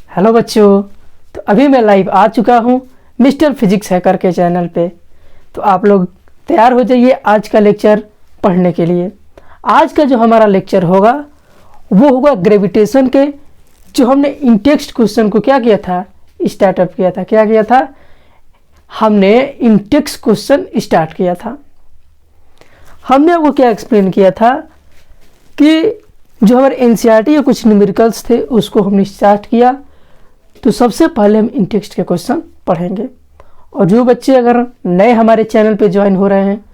Hello बच्चों, तो अभी मैं लाइव आ चुका हूँ मिस्टर फिजिक्स हैकर के चैनल पे। तो आप लोग तैयार हो जाइए आज का लेक्चर पढ़ने के लिए। आज का जो हमारा लेक्चर होगा वो होगा ग्रेविटेशन के। जो हमने इन टेक्स्ट क्वेश्चन को क्या किया था, स्टार्टअप किया था। क्या किया था? हमने इन टेक्स्ट क्वेश्चन स्टार्ट किया था। हमने आपको क्या एक्सप्लेन किया था कि जो हमारे एनसीईआरटी या कुछ न्यूमेरिकल्स थे उसको हमने स्टार्ट किया। तो सबसे पहले हम इन टेक्स्ट के क्वेश्चन पढ़ेंगे। और जो बच्चे अगर नए हमारे चैनल पे ज्वाइन हो रहे हैं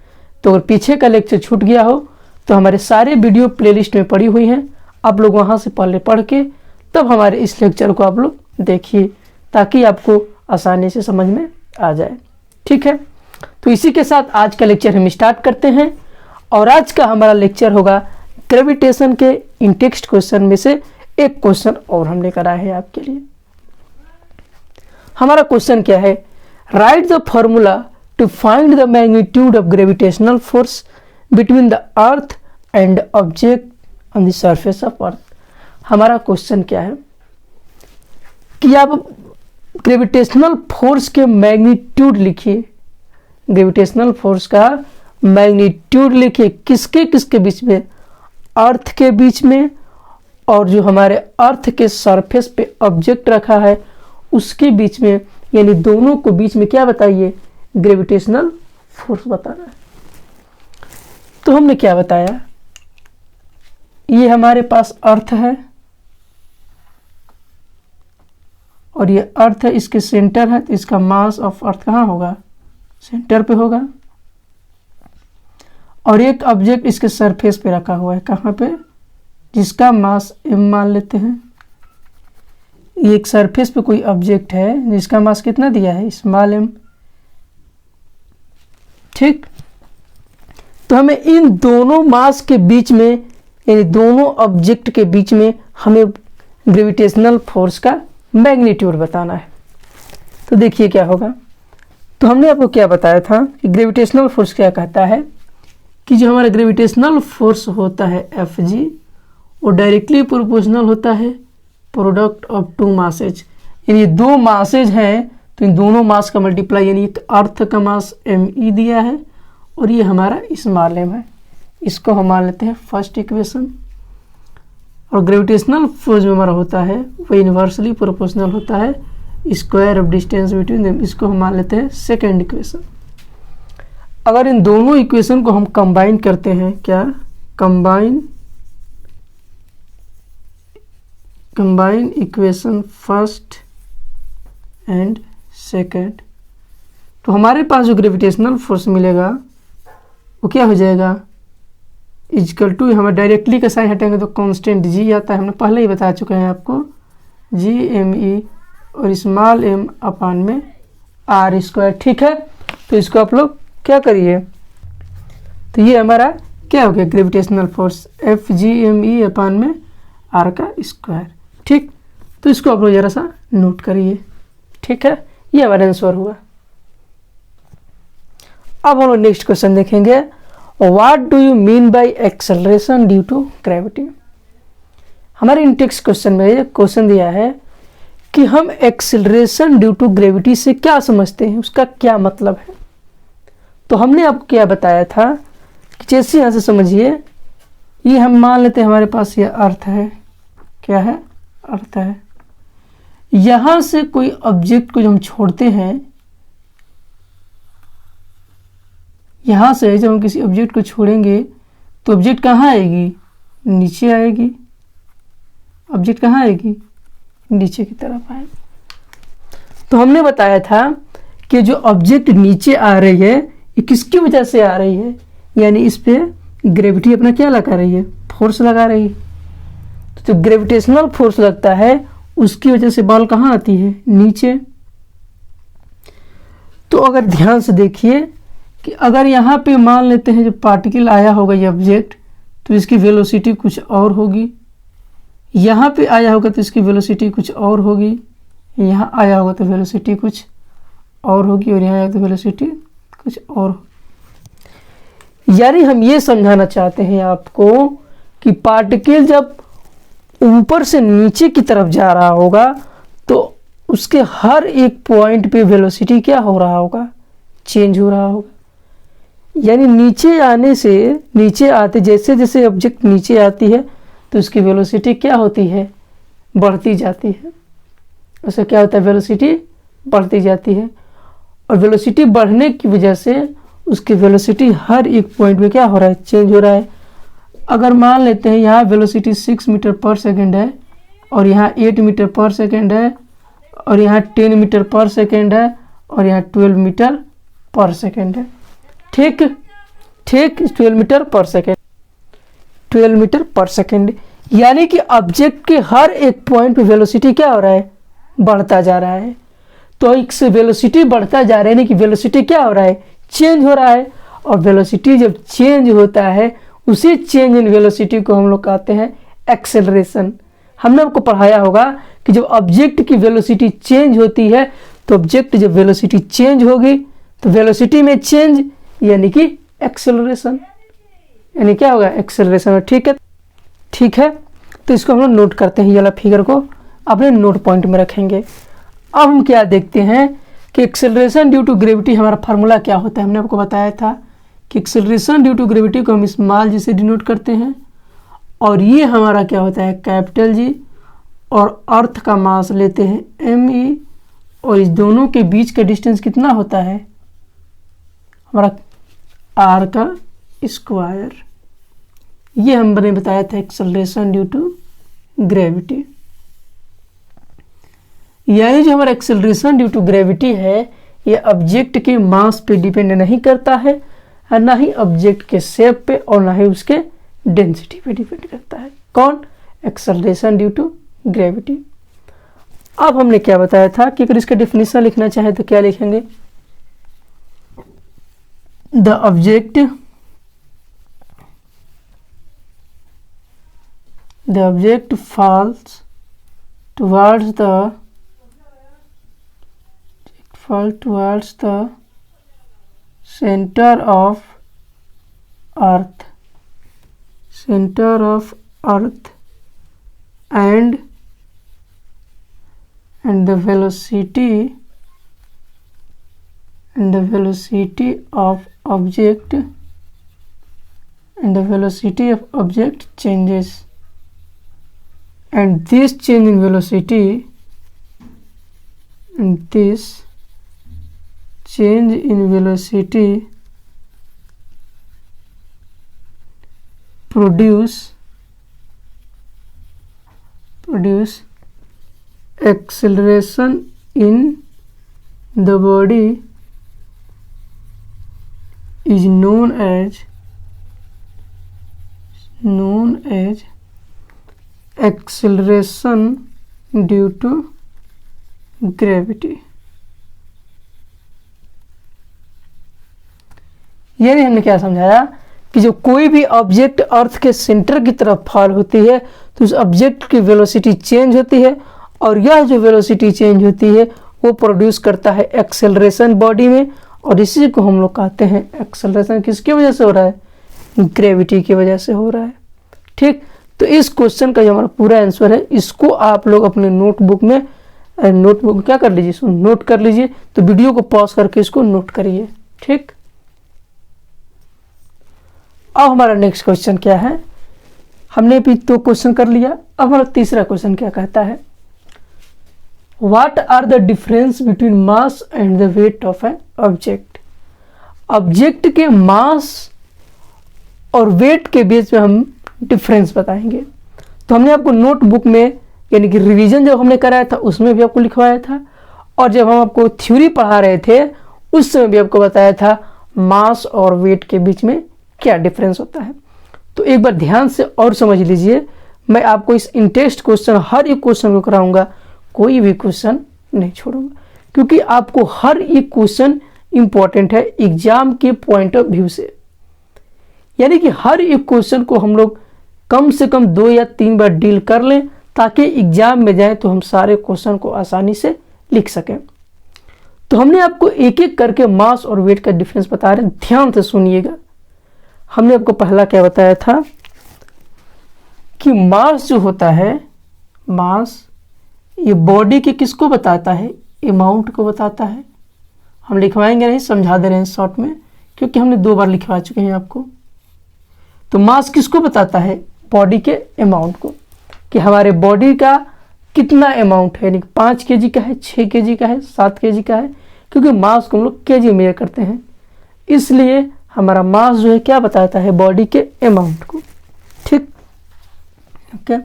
तो अगर पीछे का लेक्चर छूट गया हो तो हमारे सारे वीडियो प्लेलिस्ट में पड़ी हुई हैं, आप लोग वहां से पहले पढ़ के तब हमारे इस लेक्चर को आप लोग देखिए, ताकि आपको आसानी से समझ में आ जाए। ठीक है, तो इसी के साथ आज का लेक्चर हम स्टार्ट करते हैं। और आज का हमारा लेक्चर होगा ग्रेविटेशन के इन टेक्स्ट क्वेश्चन में से एक क्वेश्चन और हमने करा है आपके लिए। हमारा क्वेश्चन क्या है? Write the formula to find the magnitude of gravitational force between the earth and object on the surface of earth. हमारा क्वेश्चन क्या है कि आप ग्रेविटेशनल फोर्स के मैग्नीट्यूड लिखिए। ग्रेविटेशनल फोर्स का मैग्नीट्यूड लिखिए किसके किसके बीच में? अर्थ के बीच में, और जो हमारे अर्थ के सरफेस पे ऑब्जेक्ट रखा है उसके बीच में, यानी दोनों को बीच में क्या बताइए? ग्रेविटेशनल फोर्स बताना है। तो हमने क्या बताया? ये हमारे पास अर्थ है और ये अर्थ है, इसके सेंटर है, तो इसका मास ऑफ अर्थ कहाँ होगा? सेंटर पे होगा। और एक ऑब्जेक्ट इसके सरफेस पे रखा हुआ है, कहाँ पे? जिसका मास m मान लेते हैं। ये एक सरफेस पे कोई ऑब्जेक्ट है जिसका मास कितना दिया है? Small m। ठीक, तो हमें इन दोनों मास के बीच में, यानी दोनों ऑब्जेक्ट के बीच में हमें ग्रेविटेशनल फोर्स का मैग्नीट्यूड बताना है। तो देखिए क्या होगा। तो हमने आपको क्या बताया था कि ग्रेविटेशनल फोर्स क्या कहता है कि जो हमारा ग्रेविटेशनल फोर्स होता है Fg, वो डायरेक्टली प्रोपोर्शनल होता है प्रोडक्ट ऑफ टू मासेज। यानी दो मासेज हैं तो इन दोनों मास का मल्टीप्लाई, यानी एक अर्थ का मास me दिया है और ये हमारा स्मॉल m है। इसको हम मान लेते हैं फर्स्ट इक्वेशन। और ग्रेविटेशनल फोर्स जो हमारा होता है वो इन्वर्सली प्रोपोर्शनल होता है square of distance between them. इसको हम मान लेते हैं सेकेंड इक्वेशन। अगर इन दोनों इक्वेशन को हम कंबाइन करते हैं, क्या? Combine equation first and second, तो हमारे पास जो ग्रेविटेशनल फोर्स मिलेगा वो क्या हो जाएगा? इक्वल टू, हमें डायरेक्टली का साइन हटाएंगे तो कांस्टेंट g आता है, हमने पहले ही बता चुके हैं आपको, GME और स्मॉल m अपान में r स्क्वायर। ठीक है, तो इसको आप लोग क्या करिए, तो ये हमारा क्या हो गया? ग्रेविटेशनल फोर्स FGME अपान में r का स्क्वायर। ठीक, तो इसको आप लोग जरा सा नोट करिए। ठीक है, ये हमारा आंसर हुआ। अब हम लोग नेक्स्ट क्वेश्चन देखेंगे। What do you mean by acceleration due to gravity? हमारे इन टेक्स्ट क्वेश्चन में ये क्वेश्चन दिया है कि हम एक्सेलरेशन ड्यू टू ग्रेविटी से क्या समझते हैं, उसका क्या मतलब है। तो हमने आपको क्या बताया था कि जैसे यहाँ से समझिए, ये हम मान लेते हैं हमारे पास ये अर्थ है। क्या है? अर्थ है। यहाँ से कोई ऑब्जेक्ट को जब हम छोड़ते हैं, यहाँ से जब हम किसी ऑब्जेक्ट को छोड़ेंगे तो ऑब्जेक्ट कहाँ आएगी? नीचे आएगी। ऑब्जेक्ट कहाँ आएगी? नीचे की तरफ आएगी। तो हमने बताया था कि जो ऑब्जेक्ट नीचे आ रही है ये किसकी वजह से आ रही है? यानी इस पे ग्रेविटी अपना क्या लगा रही है? फोर्स लगा रही है। तो जो ग्रेविटेशनल फोर्स लगता है उसकी वजह से बॉल कहाँ आती है? नीचे। तो अगर ध्यान से देखिए कि अगर यहाँ पे मान लेते हैं जो पार्टिकल आया होगा ये ऑब्जेक्ट, तो इसकी वेलोसिटी कुछ और होगी। यहाँ पे आया होगा तो इसकी वेलोसिटी कुछ और होगी। यहाँ आया होगा तो वेलोसिटी कुछ और होगी, और यहाँ आया तो वेलोसिटी कुछ और। यानी हम ये समझाना चाहते हैं आपको कि पार्टिकल जब ऊपर से नीचे की तरफ जा रहा होगा तो उसके हर एक पॉइंट पे वेलोसिटी क्या हो रहा होगा, चेंज हो रहा होगा। यानी नीचे आने से, नीचे आते जैसे जैसे ऑब्जेक्ट नीचे आती है तो उसकी वेलोसिटी क्या होती है, बढ़ती जाती है। उससे क्या होता है, वेलोसिटी बढ़ती जाती है। और वेलोसिटी बढ़ने की वजह से उसकी वेलोसिटी हर एक पॉइंट पे क्या हो रहा है, चेंज हो रहा है। अगर मान लेते हैं यहाँ वेलोसिटी 6 मीटर पर सेकेंड है और यहाँ 8 मीटर पर सेकेंड है और यहाँ 10 मीटर पर सेकेंड है और यहाँ 12 मीटर पर सेकेंड है। ठीक ठीक, 12 मीटर पर सेकेंड, 12 मीटर पर सेकेंड। यानी कि ऑब्जेक्ट के हर एक पॉइंट पे वेलोसिटी क्या हो रहा है, बढ़ता जा रहा है। तो एक वेलोसिटी बढ़ता जा रहा है, यानी कि वेलोसिटी क्या हो रहा है, चेंज हो रहा है। और वेलोसिटी जब चेंज होता है, उसी चेंज इन वेलोसिटी को हम लोग कहते हैं एक्सेलरेशन। हमने आपको पढ़ाया होगा कि जब ऑब्जेक्ट की वेलोसिटी चेंज होती है तो ऑब्जेक्ट जब वेलोसिटी चेंज होगी तो वेलोसिटी में चेंज यानी कि एक्सेलरेशन, यानी क्या होगा, एक्सेलरेशन। ठीक है, ठीक है। तो इसको हम लोग नोट करते हैं, ये वाला फिगर को अपने नोट पॉइंट में रखेंगे। अब हम क्या देखते हैं कि एक्सेलरेशन ड्यू टू ग्रेविटी हमारा फार्मूला क्या होता है। हमने आपको बताया था कि एक्सेलरेशन ड्यू टू ग्रेविटी को हम स्मॉल जी से डिनोट करते हैं और ये हमारा क्या होता है, कैपिटल जी। और अर्थ का मास लेते हैं ME और इस दोनों के बीच का डिस्टेंस कितना होता है, हमारा R का स्क्वायर। ये हमने बताया था एक्सेलरेशन ड्यू टू ग्रेविटी। यानी जो हमारा एक्सेलरेशन ड्यू टू ग्रेविटी है ये ऑब्जेक्ट के मास पे डिपेंड नहीं करता है, और ना ही ऑब्जेक्ट के शेप पे और ना ही उसके डेंसिटी पे डिपेंड करता है। कौन, एक्सेलरेशन ड्यू टू ग्रेविटी। अब हमने क्या बताया था कि अगर इसका डेफिनेशन लिखना चाहे तो क्या लिखेंगे, the object falls towards the center of earth and the velocity of object changes, and this change in velocity produce acceleration in the body is known as acceleration due to gravity। यानी हमने क्या समझाया कि जब कोई भी object अर्थ के centre की तरफ फॉल होती है तो उस ऑब्जेक्ट की वेलोसिटी चेंज होती है और यह जो वेलोसिटी चेंज होती है वो प्रोड्यूस करता है एक्सेलरेशन बॉडी में, और इसी को हम लोग कहते हैं एक्सेलरेशन किसकी वजह से हो रहा है, ग्रेविटी की वजह से हो रहा है। ठीक, तो इस क्वेश्चन का जो हमारा पूरा आंसर है इसको आप लोग अपने नोटबुक में क्या कर लीजिए, इसको नोट कर लीजिए। तो वीडियो को पॉज करके इसको नोट करिए। ठीक, अब हमारा नेक्स्ट क्वेश्चन क्या है, हमने भी 2 क्वेश्चन कर लिया। अब हमारा तीसरा क्वेश्चन क्या कहता है, what are the difference between mass and the weight of an object. Object के मास और वेट के बीच में हम डिफरेंस बताएंगे। तो हमने आपको नोटबुक में यानी कि रिवीजन जब हमने कराया था उसमें भी आपको लिखवाया था, और जब हम आपको थ्योरी पढ़ा रहे थे उस समय भी आपको बताया था मास और वेट के बीच में क्या डिफरेंस होता है। तो एक बार ध्यान से और समझ लीजिए, मैं आपको इस इंटेस्ट क्वेश्चन हर एक क्वेश्चन को कराऊंगा, कोई भी क्वेश्चन नहीं छोड़ूंगा, क्योंकि आपको हर एक क्वेश्चन इंपॉर्टेंट है एग्जाम के पॉइंट ऑफ व्यू से। यानी कि हर एक क्वेश्चन को हम लोग कम से कम 2 या 3 बार डील कर लें ताकि एग्जाम में जाए तो हम सारे क्वेश्चन को आसानी से लिख सकें। तो हमने आपको एक एक करके मास और वेट का डिफरेंस बता रहे हैं, ध्यान से सुनिएगा। हमने आपको पहला क्या बताया था कि मास जो होता है, मास ये बॉडी के किसको बताता है? अमाउंट को बताता है। हम लिखवाएंगे नहीं, समझा दे रहे हैं शॉर्ट में, क्योंकि हमने 2 बार लिखवा चुके हैं आपको। तो मास किसको बताता है? बॉडी के अमाउंट को, कि हमारे बॉडी का कितना अमाउंट है, यानी 5 kg का है, 6 kg का है, 7 kg का है, क्योंकि मास को हम लोग kg में करते हैं, इसलिए हमारा मास जो है क्या बताता है? बॉडी के अमाउंट को। ठीक, ओके।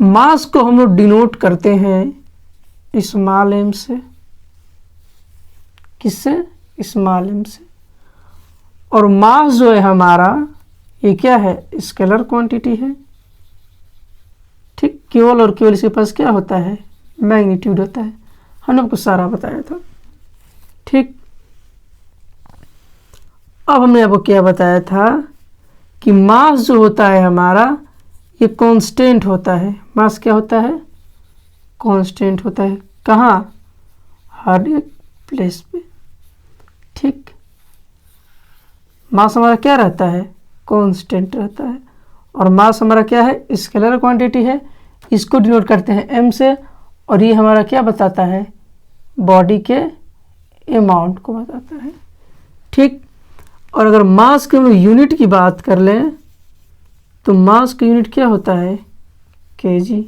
मास को हम लोग डिनोट करते हैं स्मॉल m से। किससे? स्मॉल m से। और मास जो है हमारा, ये क्या है? स्केलर क्वांटिटी है। ठीक, केवल और केवल इसके पास क्या होता है? मैग्नीट्यूड होता है। हमने आपको सारा बताया था। ठीक, अब हमने आपको क्या बताया था कि मास जो होता है हमारा, ये कांस्टेंट होता है। मास क्या होता है? कांस्टेंट होता है। कहाँ? हर एक प्लेस पे। ठीक, मास हमारा क्या रहता है? कांस्टेंट रहता है। और मास हमारा क्या है? स्केलर क्वांटिटी है। इसको डिनोट करते हैं m से, और ये हमारा क्या बताता है? बॉडी के अमाउंट को बताता है। ठीक, और अगर मास के यूनिट की बात कर लें तो मास का यूनिट क्या होता है? kg।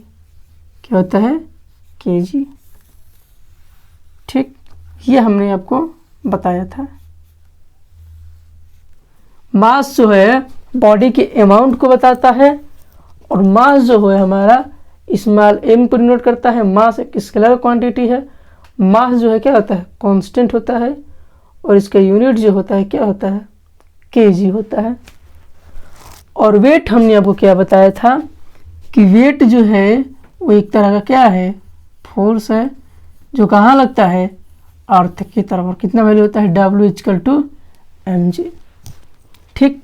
क्या होता है? kg। ठीक, ये हमने आपको बताया था। मास जो है बॉडी के अमाउंट को बताता है, और मास जो है हमारा स्मॉल m को डिनोट करता है। मास एक स्केलर क्वांटिटी है। मास जो है क्या होता है? कांस्टेंट होता है, और इसका यूनिट जो होता है क्या होता है? kg होता है। और वेट हमने आपको क्या बताया था कि वेट जो है वो एक तरह का क्या है? फोर्स है, जो कहाँ लगता है? अर्थ की तरफ। और कितना वैल्यू होता है? W=mg। ठीक,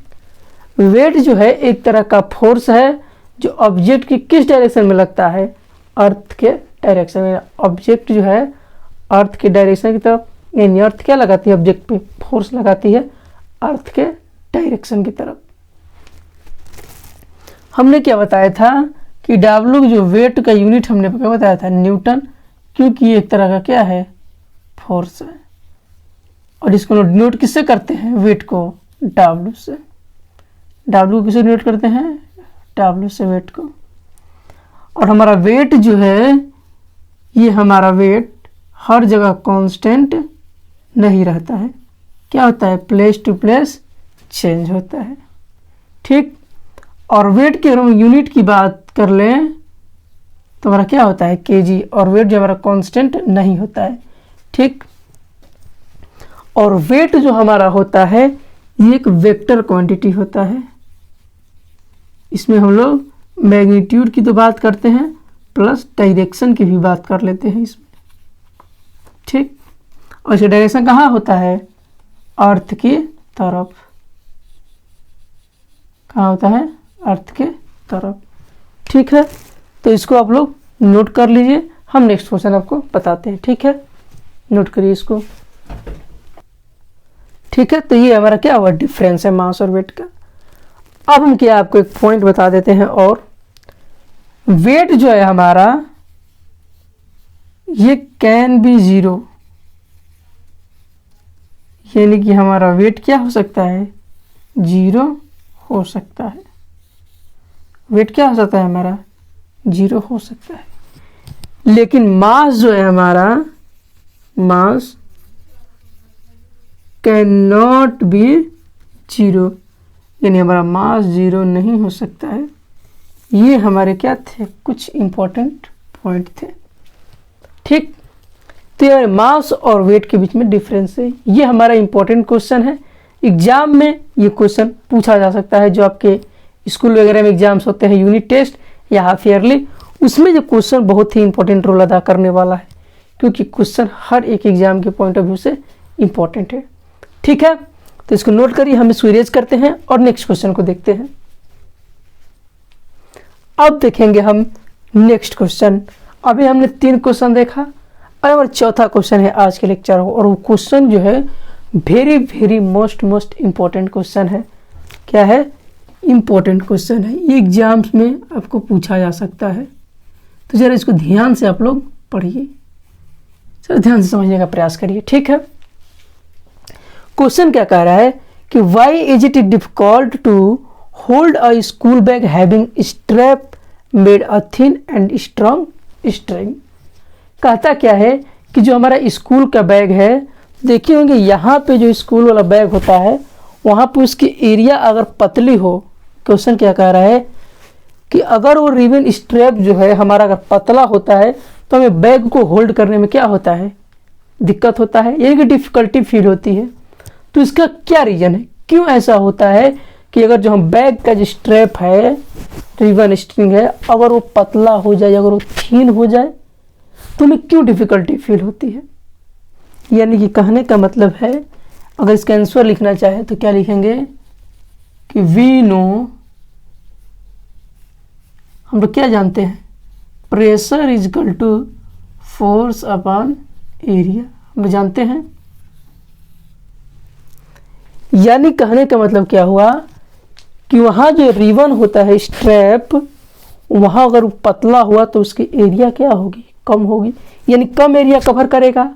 वेट जो है एक तरह का फोर्स है, जो ऑब्जेक्ट की किस डायरेक्शन में लगता है? अर्थ के डायरेक्शन में। ऑब्जेक्ट जो है अर्थ के डायरेक्शन की तरफ, यानी अर्थ क्या लगाती है? ऑब्जेक्ट पे फोर्स लगाती है अर्थ के डायरेक्शन की तरफ। हमने क्या बताया था कि W जो वेट का यूनिट हमने क्या बताया था? न्यूटन, क्योंकि ये एक तरह का क्या है? फोर्स है। और इसको डिनोट किससे करते हैं? वेट को W से। W किससे डिनोट करते हैं? W से वेट को। और हमारा वेट जो है, ये हमारा वेट हर जगह कांस्टेंट नहीं रहता है। क्या होता है? प्लेस टू प्लेस चेंज होता है। ठीक, और वेट की अगर हम यूनिट की बात कर लें तो हमारा क्या होता है? kg। और वेट जो हमारा कांस्टेंट नहीं होता है। ठीक, और वेट जो हमारा होता है ये एक वेक्टर क्वांटिटी होता है। इसमें हम लोग मैग्नीट्यूड की तो बात करते हैं, प्लस डायरेक्शन की भी बात कर लेते हैं इसमें। ठीक, और इसका डायरेक्शन कहाँ होता है? अर्थ की तरफ। कहाँ होता है? अर्थ के तरफ। ठीक है, तो इसको आप लोग नोट कर लीजिए। हम नेक्स्ट क्वेश्चन आपको बताते हैं। ठीक है, नोट करिए इसको। ठीक है, तो ये हमारा क्या हुआ? डिफरेंस है मास और वेट का। अब हम क्या आपको एक पॉइंट बता देते हैं, और वेट जो है हमारा, ये कैन बी 0, यानी कि हमारा वेट क्या हो सकता है? 0 हो सकता है। वेट क्या हो सकता है हमारा? 0 हो सकता है। लेकिन मास जो है हमारा, मास कैन नॉट बी 0, यानी हमारा मास 0 नहीं हो सकता है। ये हमारे क्या थे? कुछ इंपॉर्टेंट पॉइंट थे। ठीक, तो ये मास और वेट के बीच में डिफरेंस है। ये हमारा इंपॉर्टेंट क्वेश्चन है। एग्जाम में ये क्वेश्चन पूछा जा सकता है। जो आपके स्कूल वगैरह में एग्जाम्स होते हैं, यूनिट टेस्ट या हाफ ईयरली, उसमें जो क्वेश्चन बहुत ही इंपॉर्टेंट रोल अदा करने वाला है, क्योंकि क्वेश्चन हर एक एग्जाम के पॉइंट ऑफ व्यू से इंपॉर्टेंट है। ठीक है, तो इसको नोट करिए। हम इसको इरेज करते हैं और नेक्स्ट क्वेश्चन को देखते हैं। अब देखेंगे हम नेक्स्ट क्वेश्चन। अभी हमने 3 क्वेश्चन देखा, और हमारा चौथा क्वेश्चन है आज के लेक्चर को, और वो क्वेश्चन जो है very very most important question है। क्या है? इंपॉर्टेंट क्वेश्चन है। ये एग्जाम्स में आपको पूछा जा सकता है। तो जरा इसको ध्यान से आप लोग पढ़िए, जरा ध्यान से समझने का प्रयास करिए, ठीक है। क्वेश्चन क्या कह रहा है कि why is it difficult to hold a school bag having strap made a thin and strong string. कहता क्या है कि जो हमारा स्कूल का बैग है, देखिए होंगे यहाँ पे जो स्कूल वाला बैग होता है वहाँ पे उसकी एरिया अगर पतली हो, क्वेश्चन क्या कह रहा है कि अगर वो रिबन स्ट्रैप जो है हमारा अगर पतला होता है तो हमें बैग को होल्ड करने में क्या होता है, दिक्कत होता है, यानी कि डिफिकल्टी फील होती है। तो इसका क्या रीज़न है, क्यों ऐसा होता है कि अगर जो हम बैग का जो स्ट्रैप है, रिबन स्ट्रिंग है, अगर वो पतला हो जाए, अगर वो थीन हो जाए तो हमें क्यों डिफिकल्टी फील होती है। यानी कि कहने का मतलब है, अगर इसका आंसर लिखना चाहे तो क्या लिखेंगे कि वी नो, हम लोग क्या जानते हैं, pressure is equal to force upon area, हम जानते हैं। यानी कहने का मतलब क्या हुआ कि वहाँ जो रिबन होता है स्ट्रैप, वहाँ अगर पतला हुआ तो उसकी एरिया क्या होगी, कम होगी, यानी कम एरिया कवर करेगा।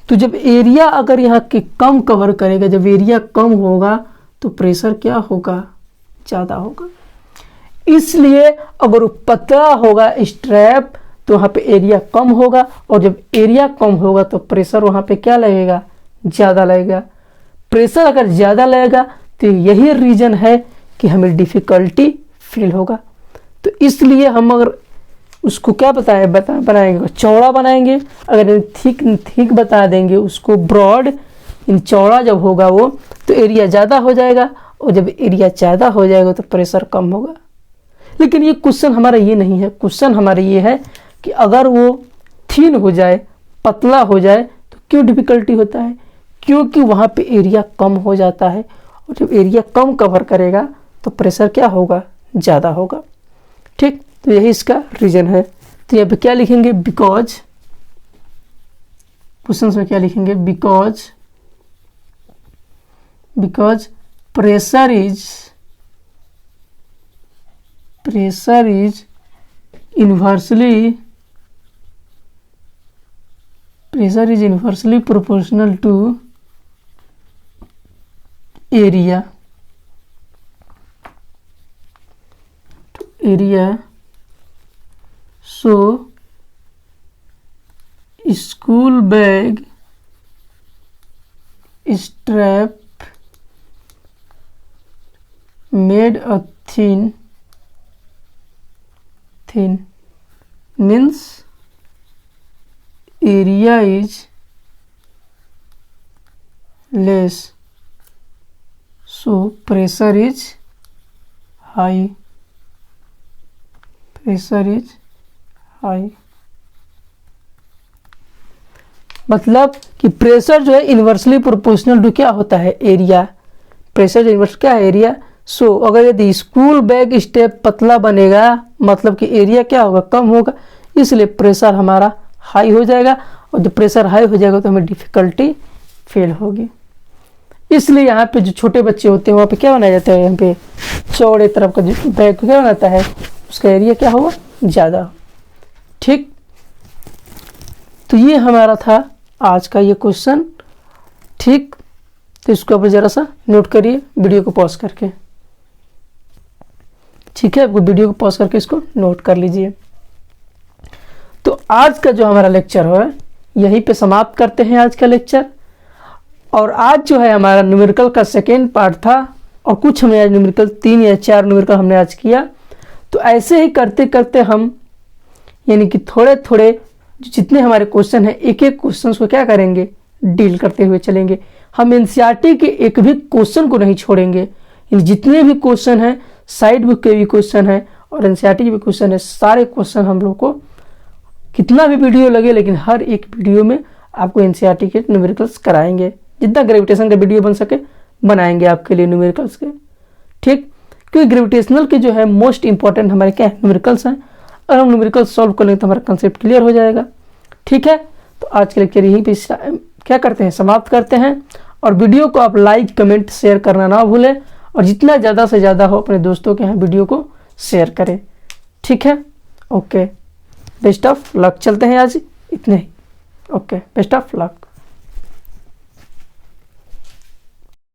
तो जब एरिया अगर यहाँ के कम कवर करेगा, जब एरिया कम होगा तो प्रेशर क्या होगा, ज़्यादा होगा। इसलिए अगर वो पतला होगा स्ट्रैप तो वहाँ पे एरिया कम होगा, और जब एरिया कम होगा तो प्रेशर वहाँ पे क्या लगेगा, ज़्यादा लगेगा। प्रेशर अगर ज़्यादा लगेगा तो यही रीज़न है कि हमें डिफ़िकल्टी फील होगा। तो इसलिए हम अगर उसको क्या बनाएंगे, चौड़ा बनाएंगे, अगर थिक बता देंगे उसको ब्रॉड, इन चौड़ा जब होगा वो तो एरिया ज़्यादा हो जाएगा, और जब एरिया ज़्यादा हो जाएगा तो प्रेशर कम होगा। लेकिन ये क्वेश्चन हमारा ये नहीं है, क्वेश्चन हमारा ये है कि अगर वो थिन हो जाए, पतला हो जाए तो क्यों डिफ़िकल्टी होता है, क्योंकि वहाँ पे एरिया कम हो जाता है, और जब एरिया कम कवर करेगा तो प्रेशर क्या होगा, ज़्यादा होगा, ठीक। तो यही इसका रीज़न है। तो यहाँ पे क्या लिखेंगे, बिकॉज, क्वेश्चन में क्या लिखेंगे, because pressure is inversely proportional to area, so school bag strap made a thin means area is less, so pressure is high, मतलब कि प्रेशर जो है इन्वर्सली प्रोपोर्शनल टू क्या होता है, एरिया। प्रेशर इन्वर्स क्या है, एरिया। सो अगर यदि स्कूल बैग स्टेप पतला बनेगा मतलब कि एरिया क्या होगा, कम होगा, इसलिए प्रेशर हमारा हाई हो जाएगा, और जब प्रेशर हाई हो जाएगा तो हमें डिफिकल्टी फील होगी। इसलिए यहाँ पे जो छोटे बच्चे होते हैं वहाँ पे क्या बनाया जाता है, यहाँ पे चौड़े तरफ का जो बैग क्या बनाता है उसका एरिया क्या होगा, ज़्यादा, ठीक। तो ये हमारा था आज का ये क्वेश्चन, ठीक। तो इसको आप ज़रा सा नोट करिए वीडियो को पॉज करके, ठीक है। आपको वीडियो को पॉज करके इसको नोट कर लीजिए। तो आज का जो हमारा लेक्चर है यहीं पे समाप्त करते हैं आज का लेक्चर। और आज जो है हमारा न्यूमेरिकल का सेकेंड पार्ट था, और कुछ हमने आज न्यूमेरिकल 3 या 4 न्यूमेरिकल हमने आज किया। तो ऐसे ही करते करते हम यानी कि थोड़े थोड़े जितने हमारे क्वेश्चन हैं एक एक क्वेश्चन को क्या करेंगे, डील करते हुए चलेंगे। हम एनसीईआरटी के एक भी क्वेश्चन को नहीं छोड़ेंगे। जितने भी क्वेश्चन हैं, साइड बुक के भी क्वेश्चन हैं और एनसीईआरटी के भी क्वेश्चन है, सारे क्वेश्चन हम लोग को कितना भी वीडियो लगे लेकिन हर एक वीडियो में आपको एनसीईआरटी के न्यूमेरिकल्स कराएंगे। जितना ग्रेविटेशन का वीडियो बन सके बनाएंगे आपके लिए न्यूमेरिकल्स के, ठीक। क्योंकि ग्रेविटेशनल के जो है मोस्ट इंपॉर्टेंट हमारे क्या है, न्यूमेरिकल्स हैं। और हम न्यूमेरिकल्स सॉल्व कर लेंगे तो हमारा कंसेप्ट क्लियर हो जाएगा, ठीक है। तो आज के लेक्चर यहीं पे क्या करते हैं, समाप्त करते हैं। और वीडियो को आप लाइक कमेंट शेयर करना ना भूलें, और जितना ज़्यादा से ज़्यादा हो अपने दोस्तों के यहाँ वीडियो को शेयर करें, ठीक है। Okay, best of luck. चलते हैं आज इतने ही। Okay, best of luck.